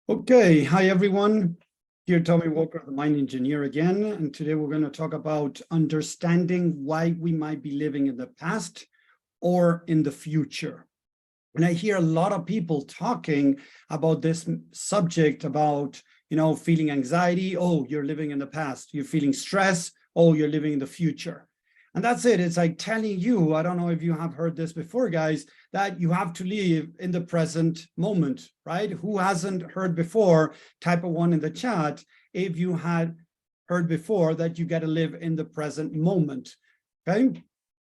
Okay, hi everyone. Here Tommy Walker, the Mind Engineer again, and today we're going to talk about understanding why we might be living in the past or in the future. And I hear a lot of people talking about this subject about, feeling anxiety. Oh, you're living in the past. You're feeling stress. Oh, you're living in the future. And that's it. It's like telling you, I don't know if you have heard this before, guys, that you have to live in the present moment, right? Who hasn't heard before? Type a 1 in the chat if you had heard before that you got to live in the present moment, okay?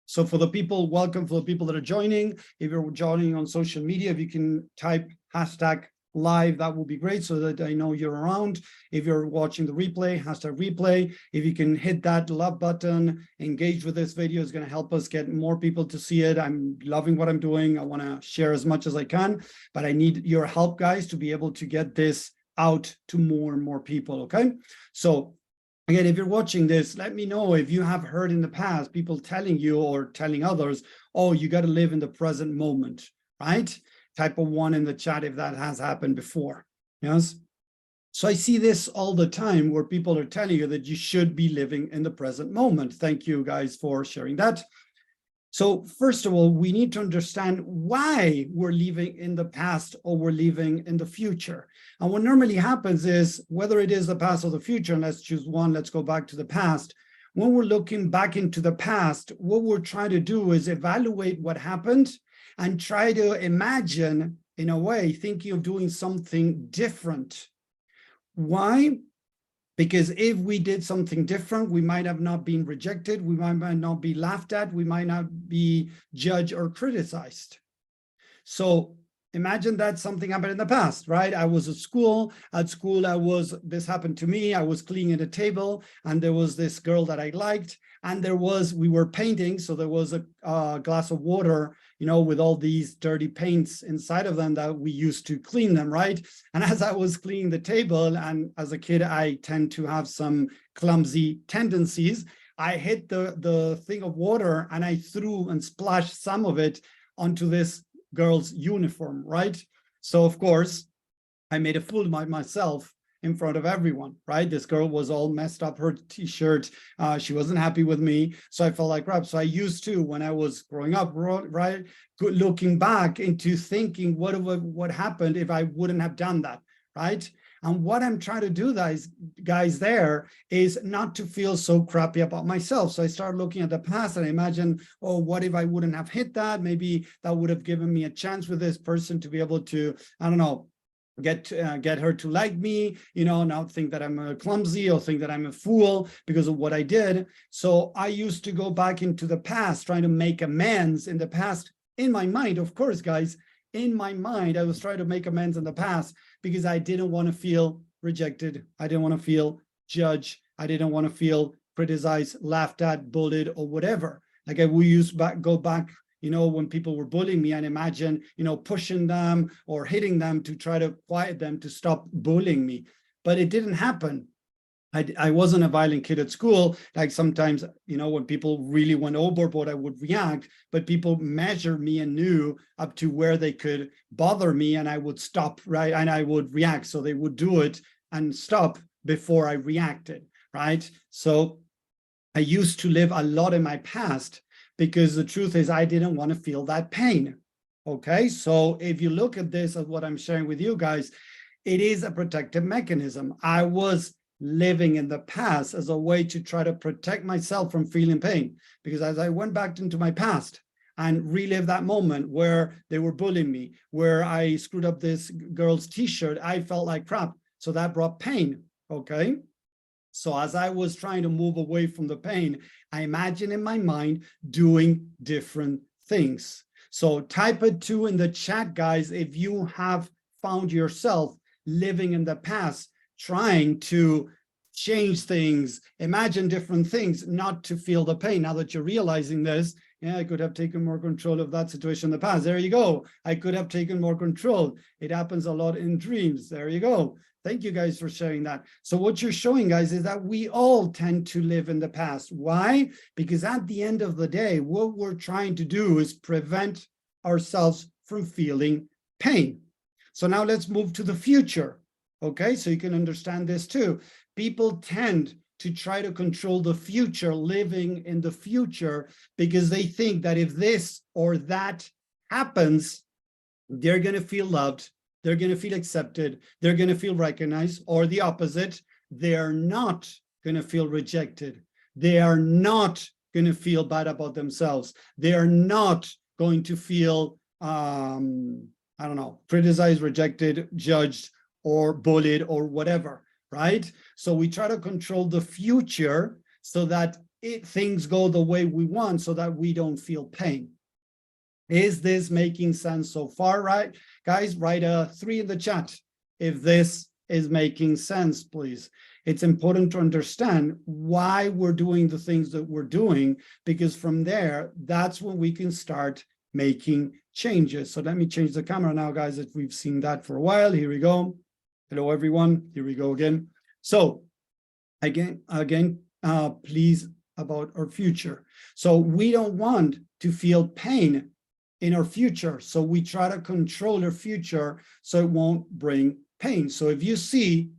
So for the people, welcome for the people that are joining. If you're joining on social media, if you can type hashtag live, that would be great so that I know you're around. If you're watching the replay, hashtag replay. If you can hit that love button, engage with this video, is going to help us get more people to see it. I'm loving what I'm doing. I want to share as much as I can, but I need your help, guys, to be able to get this out to more and more people, okay? So again, if you're watching this, let me know if you have heard in the past people telling you or telling others, oh, you got to live in the present moment, right? Type a 1 in the chat if that has happened before. Yes. So I see this all the time where people are telling you that you should be living in the present moment. Thank you guys for sharing that. So first of all, we need to understand why we're living in the past or we're living in the future. And what normally happens is, whether it is the past or the future, and let's choose one, let's go back to the past. When we're looking back into the past, what we're trying to do is evaluate what happened and try to imagine, in a way, thinking of doing something different. Why? Because if we did something different, we might have not been rejected, we might not be laughed at, we might not be judged or criticized. So imagine that something happened in the past, right? I was at school, this happened to me, I was cleaning the table, and there was this girl that I liked, and we were painting, so there was a glass of water, with all these dirty paints inside of them that we used to clean them, right? And as I was cleaning the table, and as a kid, I tend to have some clumsy tendencies, I hit the thing of water and I threw and splashed some of it onto this girl's uniform, right? So of course, I made a fool of myself in front of everyone, right? This girl was all messed up, her t-shirt, she wasn't happy with me, so I felt like crap. So I used to, when I was growing up, right, looking back into thinking what happened if I wouldn't have done that, right? And what I'm trying to do, guys, there is not to feel so crappy about myself. So I started looking at the past and I imagine, oh, what if I wouldn't have hit that? Maybe that would have given me a chance with this person to be able to, I don't know, get her to like me, not think that I'm clumsy or think that I'm a fool because of what I did. So I used to go back into the past, trying to make amends in the past. In my mind, of course, guys, in my mind, I was trying to make amends in the past because I didn't want to feel rejected. I didn't want to feel judged. I didn't want to feel criticized, laughed at, bullied, or whatever. Like I will go back, when people were bullying me, and imagine, pushing them or hitting them to try to quiet them to stop bullying me. But it didn't happen. I wasn't a violent kid at school. Like sometimes, when people really went overboard, I would react, but people measured me and knew up to where they could bother me, and I would stop, right? And I would react. So they would do it and stop before I reacted, right? So I used to live a lot in my past because the truth is I didn't want to feel that pain. Okay, so if you look at this, at what I'm sharing with you guys, it is a protective mechanism. I was living in the past as a way to try to protect myself from feeling pain, because as I went back into my past and relive that moment where they were bullying me, where I screwed up this girl's t-shirt, I felt like crap. So that brought pain, okay? So as I was trying to move away from the pain, I imagine in my mind doing different things. So type it 2 in the chat, guys, if you have found yourself living in the past, trying to change things, imagine different things, not to feel the pain. Now that you're realizing this, yeah, I could have taken more control of that situation in the past. There you go. I could have taken more control. It happens a lot in dreams. There you go. Thank you guys for sharing that. So what you're showing, guys, is that we all tend to live in the past. Why? Because at the end of the day, what we're trying to do is prevent ourselves from feeling pain. So now let's move to the future. Okay, so you can understand this too. People tend to try to control the future, living in the future, because they think that if this or that happens, they're going to feel loved, they're going to feel accepted, they're going to feel recognized, or the opposite, they are not going to feel rejected. They are not going to feel bad about themselves. They are not going to feel, I don't know, criticized, rejected, judged, or bullied, or whatever, right? So we try to control the future so that things go the way we want, so that we don't feel pain. Is this making sense so far, right? Guys, write a 3 in the chat if this is making sense, please. It's important to understand why we're doing the things that we're doing, because from there, that's when we can start making changes. So let me change the camera now, guys, if we've seen that for a while. Here we go. Hello, everyone. Here we go again. So again, please, about our future. So we don't want to feel pain in our future. So we try to control our future so it won't bring pain. So if you see,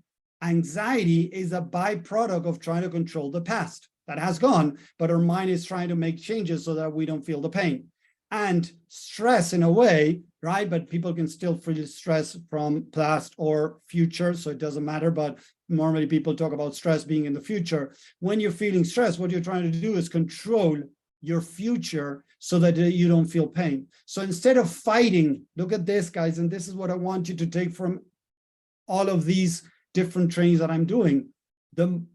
anxiety is a byproduct of trying to control the past that has gone, but our mind is trying to make changes so that we don't feel the pain. And stress in a way, right? But people can still feel stress from past or future, so it doesn't matter. But normally people talk about stress being in the future. When you're feeling stress, what you're trying to do is control your future so that you don't feel pain. So instead of fighting, look at this, guys, and this is what I want you to take from all of these different trainings that I'm doing.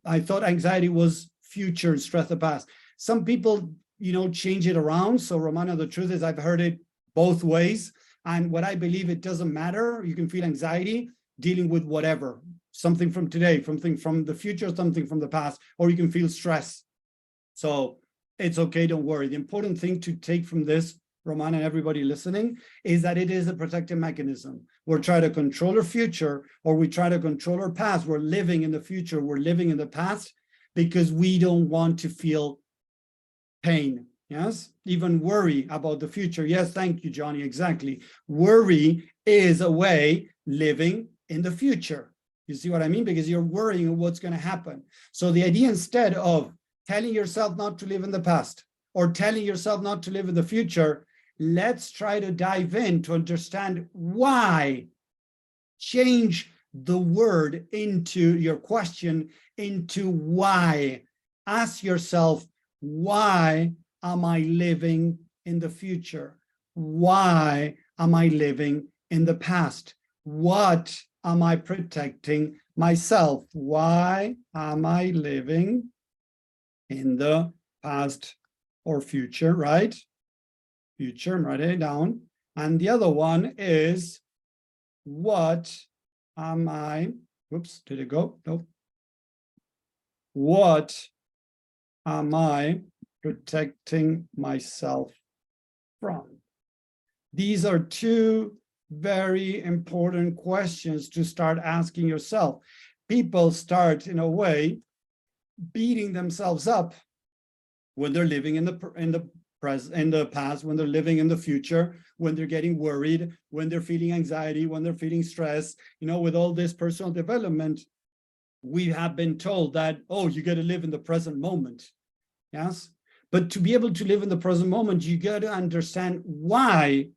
I thought anxiety was future and stress the past. Some people, change it around. So Romana, the truth is I've heard it both ways. And what I believe, it doesn't matter. You can feel anxiety dealing with whatever, something from today, something from the future, something from the past, or you can feel stress. So it's okay, don't worry. The important thing to take from this, Romana and everybody listening, is that it is a protective mechanism. We're trying to control our future, or we try to control our past. We're living in the future, we're living in the past, because we don't want to feel pain, yes? Even worry about the future. Yes, thank you, Johnny, exactly. Worry is a way living in the future. You see what I mean? Because you're worrying what's going to happen. So the idea, instead of telling yourself not to live in the past or telling yourself not to live in the future, let's try to dive in to understand why. Change the word into your question, into why. Ask yourself, why am I living in the future? Why am I living in the past? What am I protecting myself? Why am I living in the past or future, right? Future, write it down. And the other one is, what am I, whoops, did it go? Nope. What am I protecting myself from? These are two very important questions to start asking yourself. People start, in a way, beating themselves up when they're living in the past, when they're living in the future, when they're getting worried, when they're feeling anxiety, when they're feeling stress. With all this personal development, we have been told that, oh, you got to live in the present moment. Yes. But to be able to live in the present moment, you got to understand why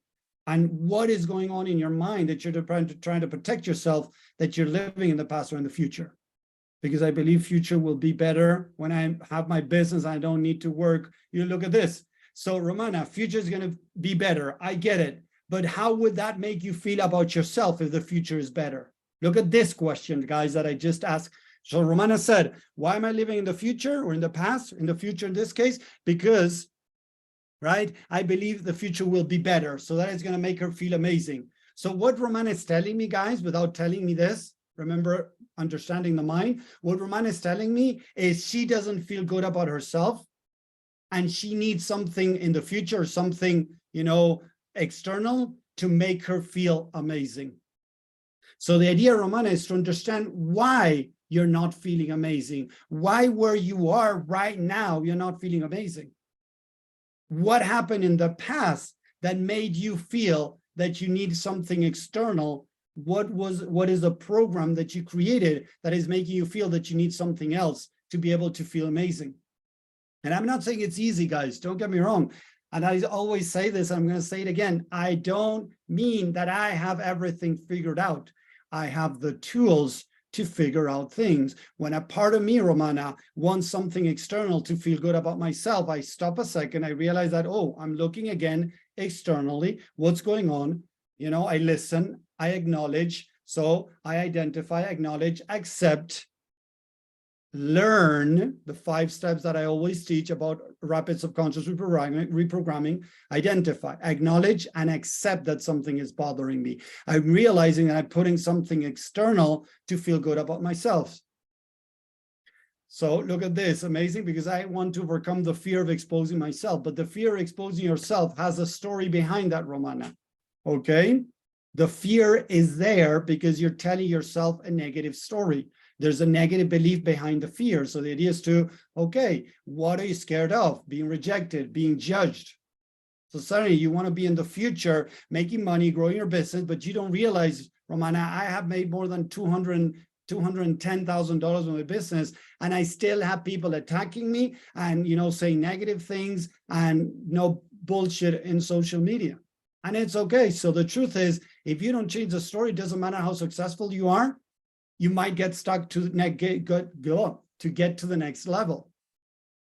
and what is going on in your mind that you're trying to protect yourself, that you're living in the past or in the future. Because I believe future will be better when I have my business. I don't need to work. You look at this. So Romana, future is going to be better. I get it. But how would that make you feel about yourself if the future is better? Look at this question, guys, that I just asked. So Romana said, why am I living in the future or in the past? In the future, in this case, because, right, I believe the future will be better. So that is going to make her feel amazing. So what Romana is telling me, guys, without telling me this, remember, understanding the mind, what Romana is telling me is she doesn't feel good about herself, and she needs something in the future, something, external, to make her feel amazing. So the idea, Romana, is to understand why you're not feeling amazing. Why, where you are right now, you're not feeling amazing. What happened in the past that made you feel that you need something external What is the program that you created that is making you feel that you need something else to be able to feel amazing? And I'm not saying it's easy, guys, don't get me wrong. And I always say this, I'm going to say it again. I don't mean that I have everything figured out. I have the tools to figure out things. When a part of me, Romana, wants something external to feel good about myself, I stop a second, I realize that, oh, I'm looking again externally, what's going on? You know, I listen, I acknowledge, so I identify, acknowledge, accept, learn the 5 steps that I always teach about rapid subconscious reprogramming, identify, acknowledge, and accept that something is bothering me. I'm realizing that I'm putting something external to feel good about myself. So look at this, amazing, because I want to overcome the fear of exposing myself, but the fear of exposing yourself has a story behind that, Romana, okay? The fear is there because you're telling yourself a negative story. There's a negative belief behind the fear. So the idea is to, okay, what are you scared of? Being rejected, being judged. So suddenly you want to be in the future, making money, growing your business, but you don't realize, Romana, I have made more than $210,000 in my business, and I still have people attacking me and, you know, saying negative things and no bullshit in social media. And it's okay. So the truth is, if you don't change the story, it doesn't matter how successful you are, you might get stuck to get to the next level.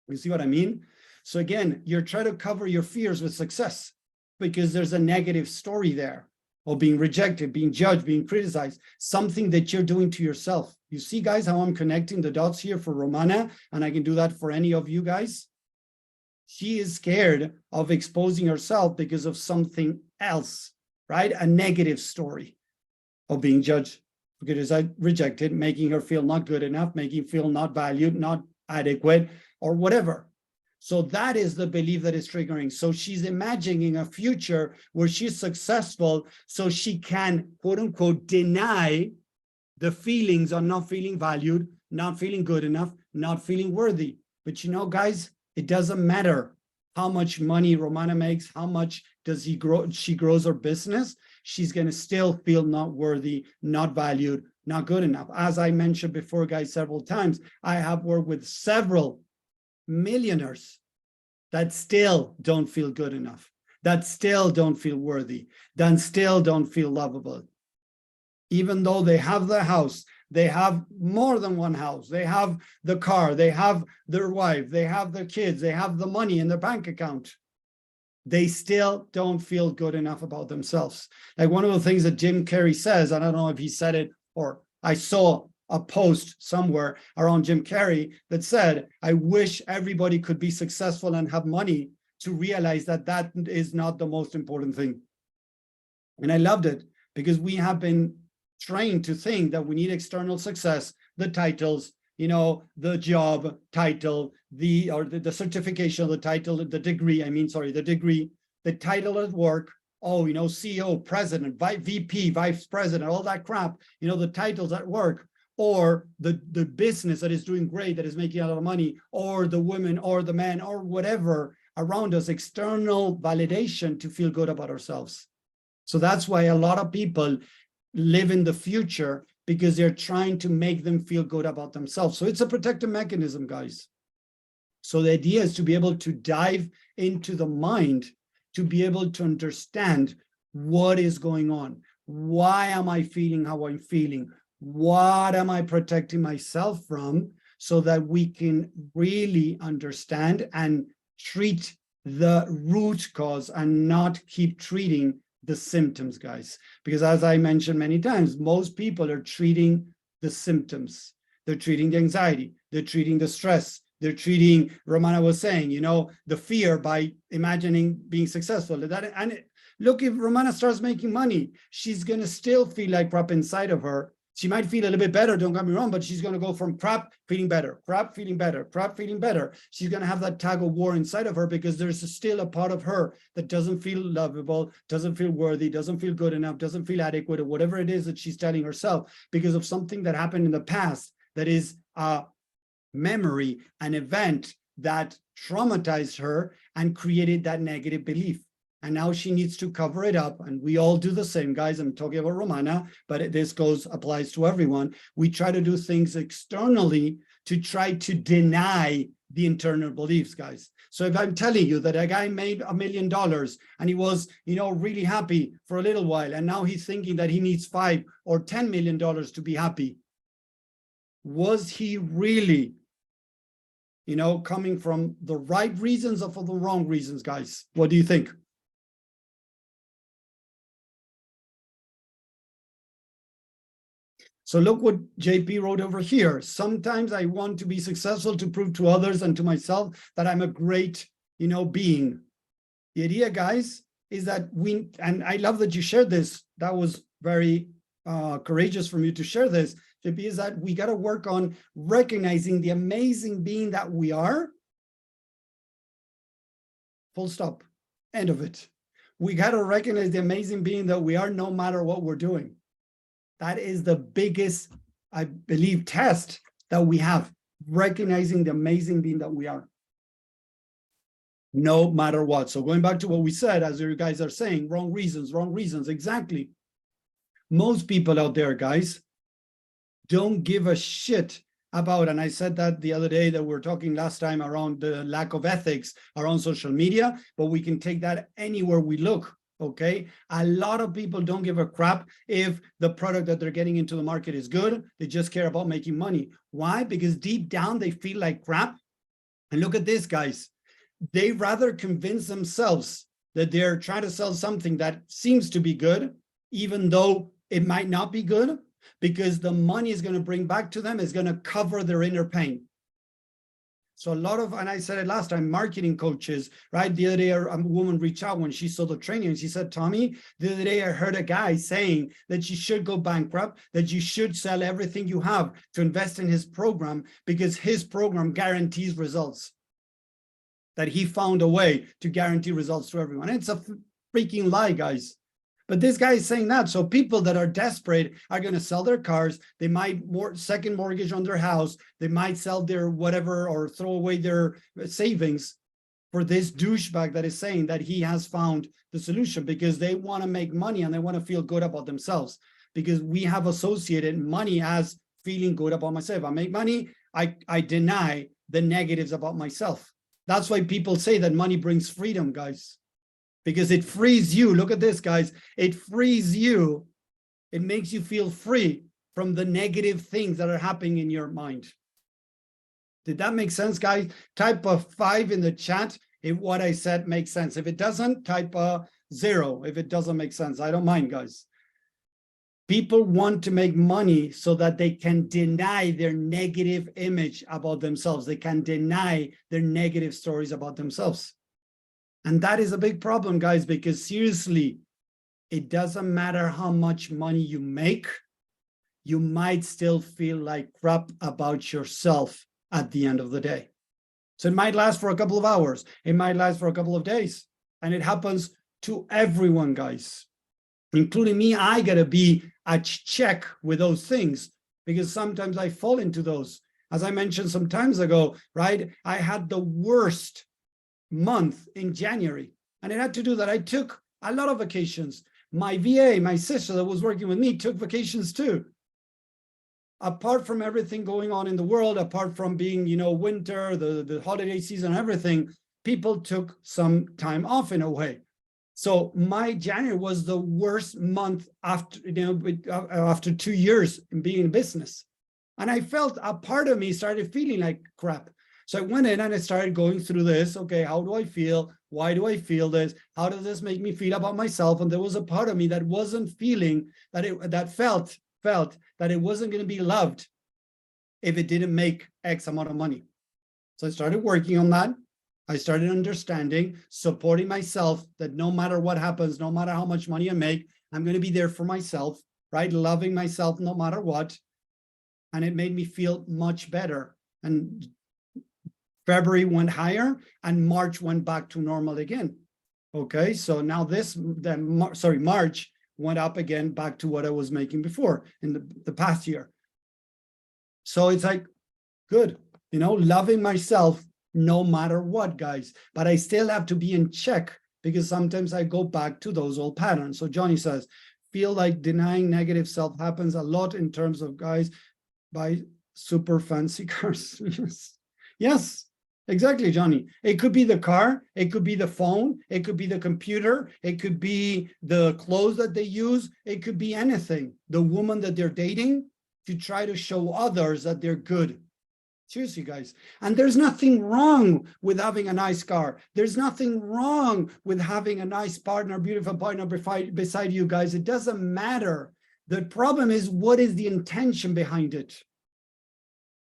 You see what I mean? So again, you're trying to cover your fears with success because there's a negative story there of being rejected, being judged, being criticized, something that you're doing to yourself. You see, guys, how I'm connecting the dots here for Romana, and I can do that for any of you guys. She is scared of exposing herself because of something else, right? A negative story of being judged, because I rejected, making her feel not good enough, making her feel not valued, not adequate, or whatever. So that is the belief that is triggering. So she's imagining a future where she's successful so she can, quote unquote, deny the feelings of not feeling valued, not feeling good enough, not feeling worthy. But you know, guys, it doesn't matter how much money Romana makes, how much does she grows her business, she's going to still feel not worthy, not valued, not good enough. As I mentioned before, guys, several times, I have worked with several millionaires that still don't feel good enough, that still don't feel worthy, that still don't feel lovable. Even though they have the house, they have more than one house, they have the car, they have their wife, they have their kids, they have the money in their bank account, they still don't feel good enough about themselves. Like one of the things that Jim Carrey says, I don't know if he said it or I saw a post somewhere around Jim Carrey that said, I wish everybody could be successful and have money to realize that that is not the most important thing. And I loved it because we have been trained to think that we need external success, the titles, you know, the job title, the certification, the title, the degree, the degree, the title at work, oh, you know, CEO, president, VP, vice president, all that crap, you know, the titles at work, or the business that is doing great, that is making a lot of money, or the women or the man or whatever around us, external validation to feel good about ourselves. So that's why a lot of people live in the future, because they're trying to make them feel good about themselves. So it's a protective mechanism, guys. So the idea is to be able to dive into the mind, to be able to understand what is going on. Why am I feeling how I'm feeling? What am I protecting myself from? So that we can really understand and treat the root cause and not keep treating the symptoms, guys. Because as I mentioned many times, most people are treating the symptoms. They're treating the anxiety. They're treating the stress. They're treating, Romana was saying, you know, the fear by imagining being successful. Look, if Romana starts making money, she's going to still feel like crap inside of her. She might feel a little bit better, don't get me wrong, but she's going to go from crap feeling better, crap feeling better, crap feeling better. She's going to have that tug of war inside of her because there's still a part of her that doesn't feel lovable, doesn't feel worthy, doesn't feel good enough, doesn't feel adequate, or whatever it is that she's telling herself because of something that happened in the past that is a memory, an event that traumatized her and created that negative belief. and now she needs to cover it up. And we all do the same, guys. I'm talking about Romana, but this applies to everyone. We try to do things externally to try to deny the internal beliefs, guys. So if I'm telling you that a guy made $1 million and he was, really happy for a little while, and now he's thinking that he needs $5 or $10 million to be happy, was he really, coming from the right reasons or for the wrong reasons, guys? What do you think? So look what JP wrote over here. Sometimes I want to be successful to prove to others and to myself that I'm a great, being. The idea, guys, is that and I love that you shared this. That was very courageous from you to share this, JP, is that we got to work on recognizing the amazing being that we are. Full stop. End of it. We got to recognize the amazing being that we are no matter what we're doing. That is the biggest, I believe, test that we have, recognizing the amazing being that we are, no matter what. So going back to what we said, as you guys are saying, wrong reasons, exactly. Most people out there, guys, don't give a shit about, and I said that the other day that we were talking last time around the lack of ethics around social media, but we can take that anywhere we look. Okay, a lot of people don't give a crap if the product that they're getting into the market is good. They just care about making money. Why? Because deep down they feel like crap. And look at this, guys. They rather convince themselves that they're trying to sell something that seems to be good, even though it might not be good, because the money is going to bring back to them is going to cover their inner pain. So a lot of, and I said it last time, marketing coaches, right? The other day, a woman reached out when she saw the training and she said, Tommy, the other day I heard a guy saying that you should go bankrupt, that you should sell everything you have to invest in his program because his program guarantees results. That he found a way to guarantee results to everyone. It's a freaking lie, guys. But this guy is saying that. So people that are desperate are going to sell their cars. They might second mortgage on their house. They might sell their whatever or throw away their savings for this douchebag that is saying that he has found the solution, because they want to make money and they want to feel good about themselves, because we have associated money as feeling good about myself. I make money. I deny the negatives about myself. That's why people say that money brings freedom, guys. Because it frees you. Look at this, guys. It frees you. It makes you feel free from the negative things that are happening in your mind. Did that make sense, guys? Type a 5 in the chat if what I said makes sense. If it doesn't, type a 0 if it doesn't make sense. I don't mind, guys. People want to make money so that they can deny their negative image about themselves. They can deny their negative stories about themselves. And that is a big problem, guys, because seriously, it doesn't matter how much money you make, you might still feel like crap about yourself at the end of the day. So it might last for a couple of hours. It might last for a couple of days. And it happens to everyone, guys, including me. I got to be at check with those things because sometimes I fall into those. As I mentioned some times ago, right? I had the worst month in January, and it had to do that I took a lot of vacations. My VA, my sister that was working with me, took vacations too. Apart from everything going on in the world, apart from being, winter, the holiday season, everything, people took some time off in a way. So my January was the worst month after, after 2 years in being in business. And I felt a part of me started feeling like crap. So I went in and I started going through this. Okay, how do I feel? Why do I feel this? How does this make me feel about myself? And there was a part of me that wasn't feeling that felt that it wasn't going to be loved if it didn't make X amount of money. So I started working on that. I started understanding, supporting myself, that no matter what happens, no matter how much money I make, I'm going to be there for myself, right? Loving myself no matter what. And it made me feel much better. And February went higher and March went back to normal again. Okay, so now March went up again back to what I was making before in the past year. So it's like, good, loving myself no matter what, guys. But I still have to be in check because sometimes I go back to those old patterns. So Johnny says, feel like denying negative self happens a lot in terms of guys buy super fancy cars. Yes. Yes, exactly, Johnny. It could be the car, it could be the phone, it could be the computer, it could be the clothes that they use, it could be anything. The woman that they're dating, to try to show others that they're good. Seriously, guys. And there's nothing wrong with having a nice car. There's nothing wrong with having a nice partner, beautiful partner beside you, guys. It doesn't matter. The problem is, what is the intention behind it?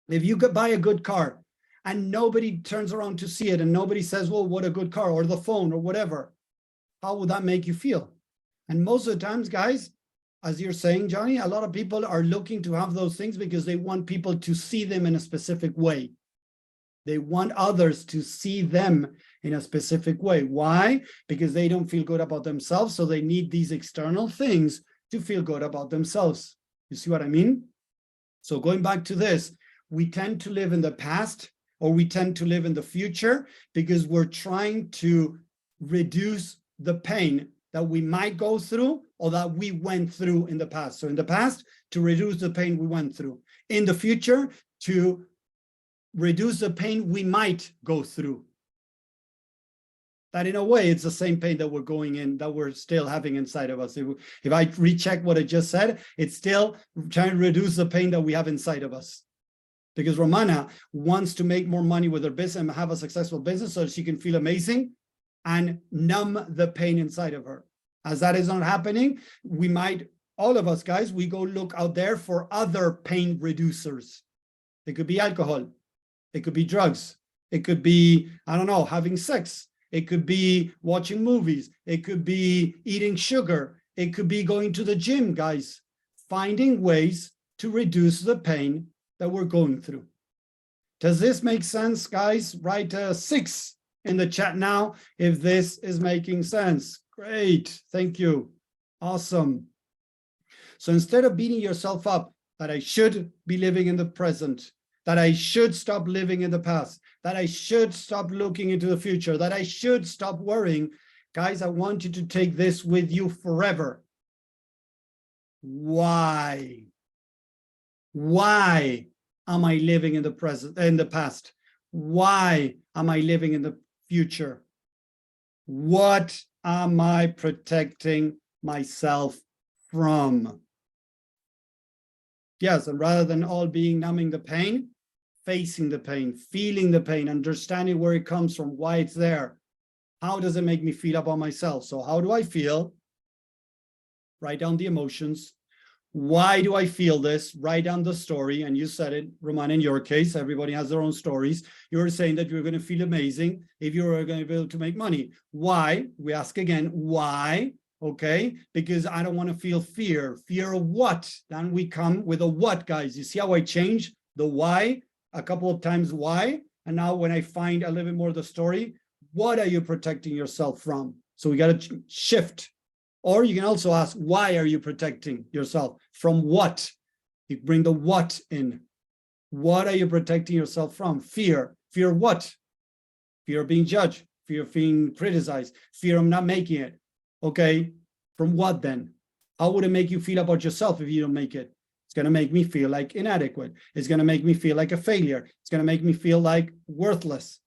If you could buy a good car and nobody turns around to see it and nobody says, well, what a good car, or the phone or whatever, how would that make you feel? And most of the times, guys, as you're saying, Johnny, a lot of people are looking to have those things because they want people to see them in a specific way. They want others to see them in a specific way. Why? Because they don't feel good about themselves, so they need these external things to feel good about themselves. You see what I mean? So going back to this, we tend to live in the past, or we tend to live in the future, because we're trying to reduce the pain that we might go through or that we went through in the past. So in the past, to reduce the pain we went through. In the future, to reduce the pain we might go through. That in a way, it's the same pain that we're going in, that we're still having inside of us. If I recheck what I just said, it's still trying to reduce the pain that we have inside of us. Because Romana wants to make more money with her business and have a successful business so she can feel amazing and numb the pain inside of her. As that is not happening, we might, all of us guys, we go look out there for other pain reducers. It could be alcohol. It could be drugs. It could be, I don't know, having sex. It could be watching movies. It could be eating sugar. It could be going to the gym, guys. Finding ways to reduce the pain that we're going through. Does this make sense, guys? Write a 6 in the chat now if this is making sense. Great, thank you. Awesome. So instead of beating yourself up that I should be living in the present, that I should stop living in the past, that I should stop looking into the future, that I should stop worrying, guys, I want you to take this with you forever. Why? Why am I living in the present, in the past? Why am I living in the future? What am I protecting myself from? Yes, and rather than all being numbing the pain, facing the pain, feeling the pain, understanding where it comes from, why it's there. How does it make me feel about myself? So how do I feel? Write down the emotions. Why do I feel this? Write down the story. And you said it, Roman, in your case, everybody has their own stories. You were saying that you're going to feel amazing if you were going to be able to make money. Why? We ask again, why? Okay, because I don't want to feel fear. Fear of what? Then we come with a what, guys. You see how I change the why a couple of times, why? And now when I find a little bit more of the story, what are you protecting yourself from? So we got to shift. Or you can also ask, why are you protecting yourself? From what? You bring the what in. What are you protecting yourself from? Fear. Fear what? Fear of being judged. Fear of being criticized. Fear of not making it. Okay, from what then? How would it make you feel about yourself if you don't make it? It's going to make me feel like inadequate. It's going to make me feel like a failure. It's going to make me feel like worthless.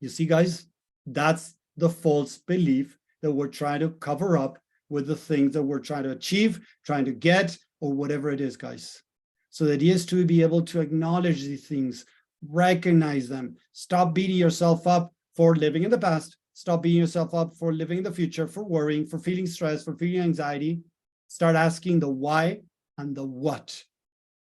You see, guys, that's the false belief that we're trying to cover up with the things that we're trying to achieve, trying to get, or whatever it is, guys. So the idea is to be able to acknowledge these things, recognize them, stop beating yourself up for living in the past, stop beating yourself up for living in the future, for worrying, for feeling stress, for feeling anxiety. Start asking the why and the what.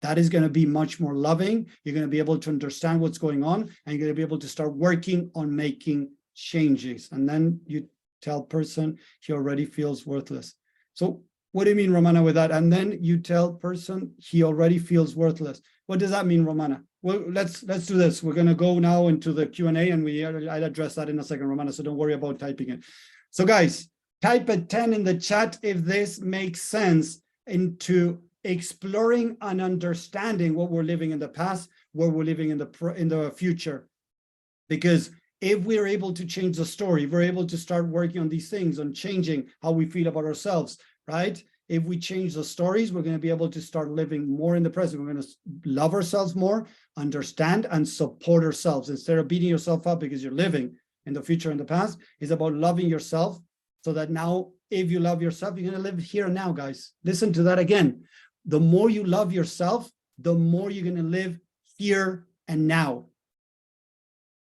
That is going to be much more loving. You're going to be able to understand what's going on, and you're going to be able to start working on making changes. And then you tell person he already feels worthless. So what do you mean, Romana, with that? And then you tell person he already feels worthless. What does that mean, Romana? Well, let's do this. We're going to go now into the Q&A, and I'll address that in a second, Romana, so don't worry about typing it. So guys, type a 10 in the chat if this makes sense into exploring and understanding what we're living in the past, what we're living in the future. Because If we're able to change the story, if we're able to start working on these things, on changing how we feel about ourselves, right? If we change the stories, we're going to be able to start living more in the present. We're going to love ourselves more, understand and support ourselves instead of beating yourself up because you're living in the future and the past. It's about loving yourself so that now, if you love yourself, you're going to live here and now, guys. Listen to that again. The more you love yourself, the more you're going to live here and now.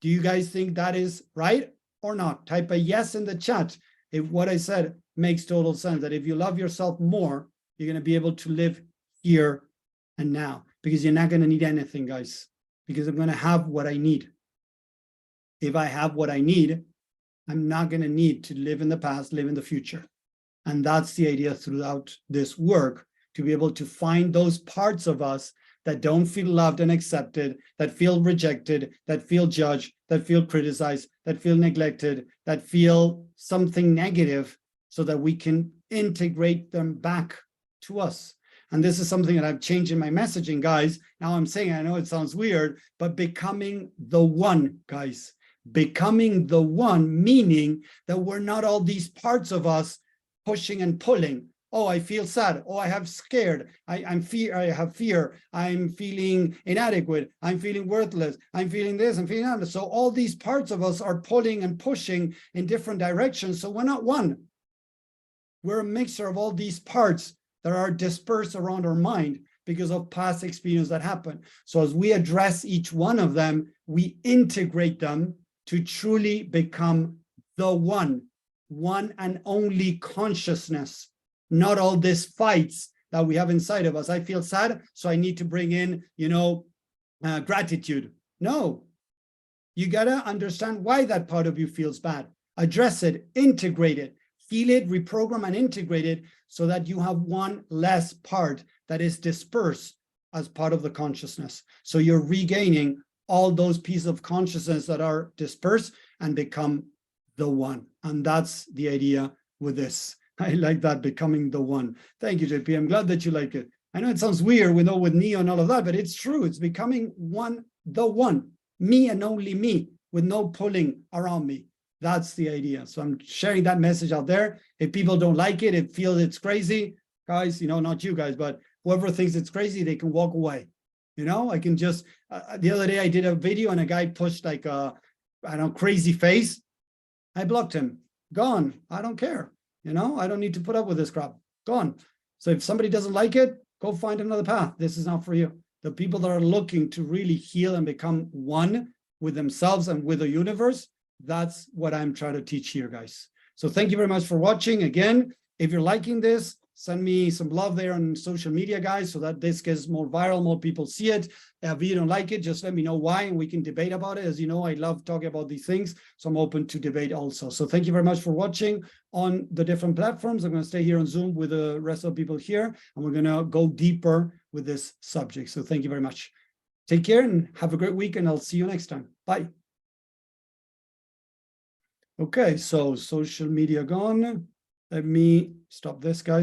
Do you guys think that is right or not? Type a yes in the chat if what I said makes total sense, that if you love yourself more, you're going to be able to live here and now, because you're not going to need anything, guys, because I'm going to have what I need. If I have what I need, I'm not going to need to live in the past, live in the future. And that's the idea throughout this work, to be able to find those parts of us that don't feel loved and accepted, that feel rejected, that feel judged, that feel criticized, that feel neglected, that feel something negative, so that we can integrate them back to us. And this is something that I've changed in my messaging, guys. Now I'm saying, I know it sounds weird, but becoming the one, guys. Becoming the one, meaning that we're not all these parts of us pushing and pulling. Oh, I feel sad. Oh, I have scared. I have fear. I'm feeling inadequate. I'm feeling worthless. I'm feeling this. I'm feeling that. So all these parts of us are pulling and pushing in different directions. So we're not one. We're a mixture of all these parts that are dispersed around our mind because of past experience that happened. So as we address each one of them, we integrate them to truly become the one and only consciousness. Not all these fights that we have inside of us. I feel sad, so I need to bring in, gratitude. No, you gotta understand why that part of you feels bad. Address it, integrate it, feel it, reprogram and integrate it so that you have one less part that is dispersed as part of the consciousness. So you're regaining all those pieces of consciousness that are dispersed and become the one. And that's the idea with this. I like that, becoming the one. Thank you, JP. I'm glad that you like it. I know it sounds weird with Neo and all of that, but it's true. It's becoming one, the one, me and only me, with no pulling around me. That's the idea. So I'm sharing that message out there. If people don't like it, if feel it's crazy, guys, not you guys, but whoever thinks it's crazy, they can walk away. I can just, the other day I did a video and a guy pushed like a, crazy face. I blocked him. Gone. I don't care. I don't need to put up with this crap. Gone. So if somebody doesn't like it, go find another path. This is not for you. The people that are looking to really heal and become one with themselves and with the universe, that's what I'm trying to teach here, guys. So thank you very much for watching. Again, if you're liking this, send me some love there on social media, guys, so that this gets more viral, more people see it. If you don't like it, just let me know why, and we can debate about it. As you know, I love talking about these things, so I'm open to debate also. So thank you very much for watching on the different platforms. I'm going to stay here on Zoom with the rest of the people here, and we're going to go deeper with this subject. So thank you very much. Take care and have a great week, and I'll see you next time. Bye. Okay, so social media gone. Let me stop this, guys.